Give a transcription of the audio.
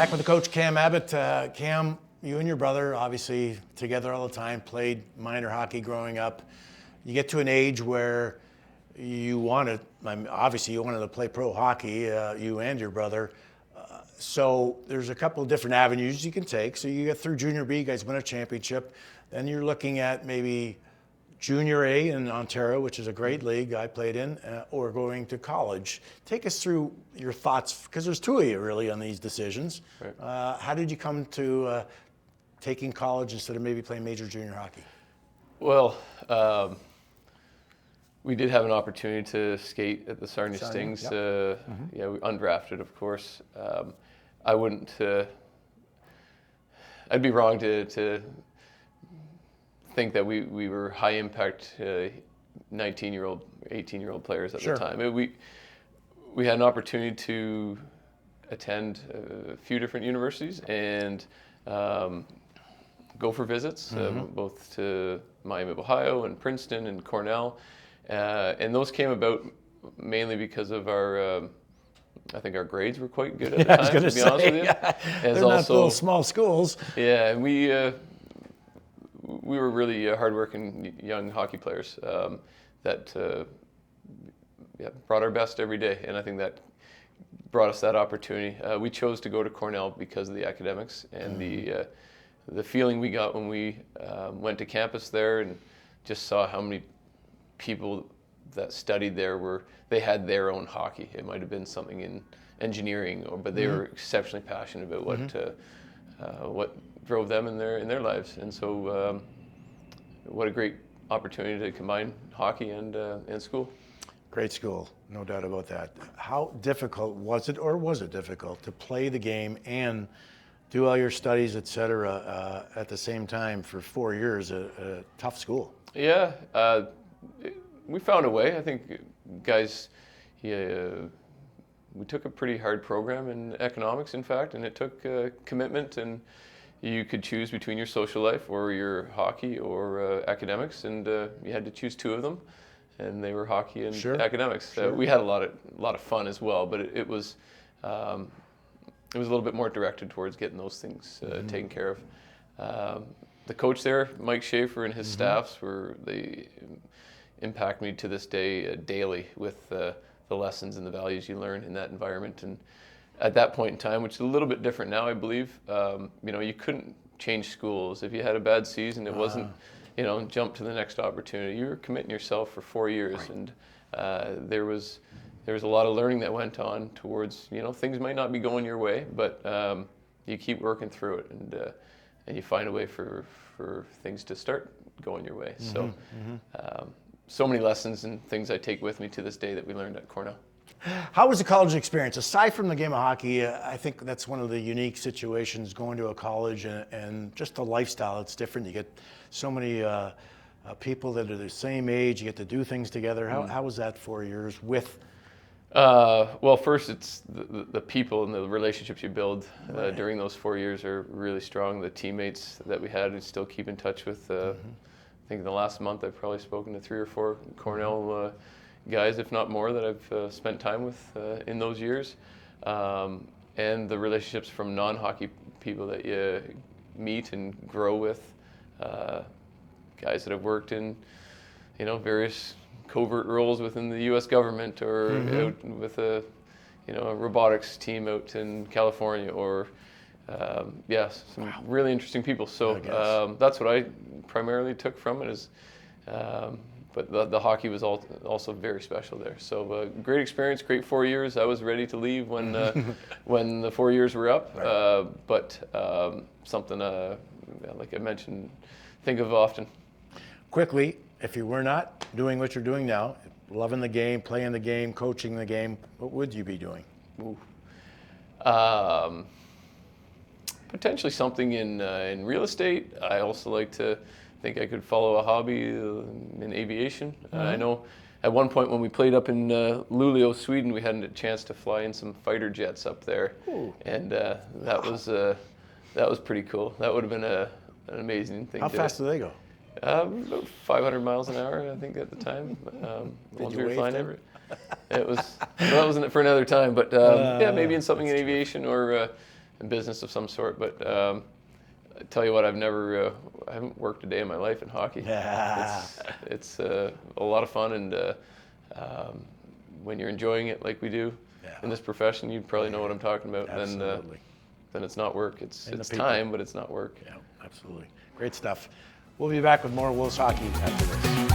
Back with the coach, Cam Abbott. Cam, you and your brother, obviously together all the time, played minor hockey growing up. You get to an age where you wanted, obviously you wanted to play pro hockey, you and your brother. So there's a couple of different avenues you can take. So you get through junior B, you guys win a championship. Then you're looking at maybe junior A in Ontario, which is a great league I played in, or going to college. Take us through your thoughts, because there's two of you really on these decisions. Right. How did you come to taking college instead of maybe playing major junior hockey? Well, we did have an opportunity to skate at the Sarnia Stings. Yep. Yeah, we undrafted, of course. I wouldn't. I'd be wrong to think that we were high impact 19-year-old, 18-year-old players at the time. We had an opportunity to attend a few different universities and go for visits, both to Miami of Ohio and Princeton and Cornell. And those came about mainly because of our, I think our grades were quite good at the time, to be honest with you. Yeah. They're not little small schools. Yeah, and we were really hardworking young hockey players that brought our best every day, and I think that brought us that opportunity. We chose to go to Cornell because of the academics and the feeling we got when we went to campus there and just saw how many people that studied there they had their own hockey. It might have been something in engineering, but they were exceptionally passionate about what drove them in their lives. And so what a great opportunity to combine hockey and school. Great school, no doubt about that. How difficult was it, or was it difficult to play the game and do all your studies, et cetera, at the same time for 4 years, a tough school? Yeah, we found a way. I think guys, we took a pretty hard program in economics, in fact, and it took commitment, and you could choose between your social life or your hockey or academics, and you had to choose two of them, and they were hockey and academics. We had a lot of fun as well, but it was a little bit more directed towards getting those things taken care of. The coach there, Mike Schaefer, and his staffs they impact me to this day daily with the lessons and the values you learn in that environment. And at that point in time, which is a little bit different now, I believe, you couldn't change schools. If you had a bad season, it wasn't, jump to the next opportunity. You were committing yourself for 4 years, and there was a lot of learning that went on towards, things might not be going your way, but you keep working through it, and you find a way for things to start going your way. So many lessons and things I take with me to this day that we learned at Cornell. How was the college experience? Aside from the game of hockey, I think that's one of the unique situations, going to a college and just the lifestyle. It's different. You get so many people that are the same age. You get to do things together. How was that 4 years with? Well, first, it's the people and the relationships you build during those 4 years are really strong. The teammates that we had, we still keep in touch with. I think in the last month I've probably spoken to 3 or 4 Cornell guys, if not more, that I've spent time with in those years. And the relationships from non-hockey people that you meet and grow with, guys that have worked in, various covert roles within the U.S. government, or out with a robotics team out in California, or some really interesting people. So that's what I primarily took from it. But the hockey was also very special there. So great experience, great 4 years. I was ready to leave when when the 4 years were up. Right. But something like I mentioned, think of often. Quickly, if you were not doing what you're doing now, loving the game, playing the game, coaching the game, what would you be doing? Potentially something in real estate. I also like to think I could follow a hobby in aviation. I know at one point when we played up in Luleå, Sweden, we had a chance to fly in some fighter jets up there. Ooh. And that was pretty cool. That would have been an amazing thing. How fast do they go? About 500 miles an hour, I think, at the time. Did you wave them? It was, well, that wasn't for another time, but maybe in something in aviation, or business of some sort. But I tell you what, I haven't worked a day in my life in hockey. Yeah. It's a lot of fun, and when you're enjoying it like we do in this profession, you probably know what I'm talking about. Absolutely. Then it's not work. It's And the people. time, but it's not work. Yeah, absolutely. Great stuff. We'll be back with more Wolves hockey after this.